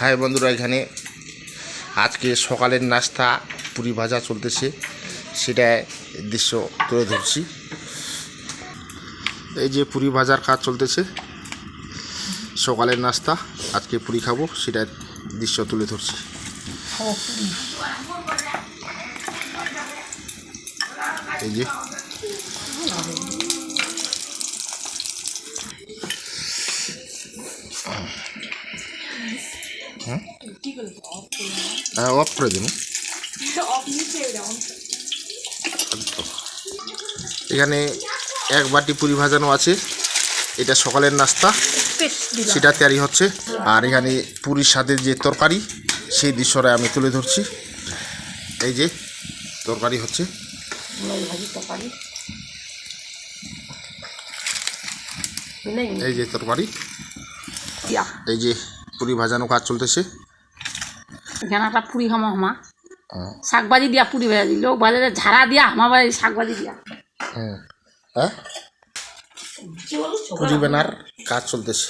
High বন্ধুরা, এখানে আজকে সকালের নাস্তা পুরি ভাজা চলতেছে, সেটা দৃশ্য তুলে ধরছি। এই যে পুরি ভাজার কাজ চলতেছে, সকালের নাস্তা আজকে পুরি খাবো, সেটা দৃশ্য তুলে ধরছি। এই যে অফ করে দিন। এখানে এক বাটি পুরি ভাজানো আছে, এটা সকালের নাস্তা, সেটা তৈরি হচ্ছে। আর এখানে পুরীর সাথে যে তরকারি, সেই দৃশ্যটা আমি তুলে ধরছি। এই যে তরকারি হচ্ছে, এই যে তরকারি, এই যে পুরি ভাজানো কাজ চলতেছে। এখানে একটা পুরি হামা হামা শাকভাজি দিয়া পুরি ভেজা দিল, বাজারে ঝাড়া দিয়া হামা বাড়ি শাকভাজি দিয়া। হ্যাঁ, পুরি বানার কাজ চলতেছে।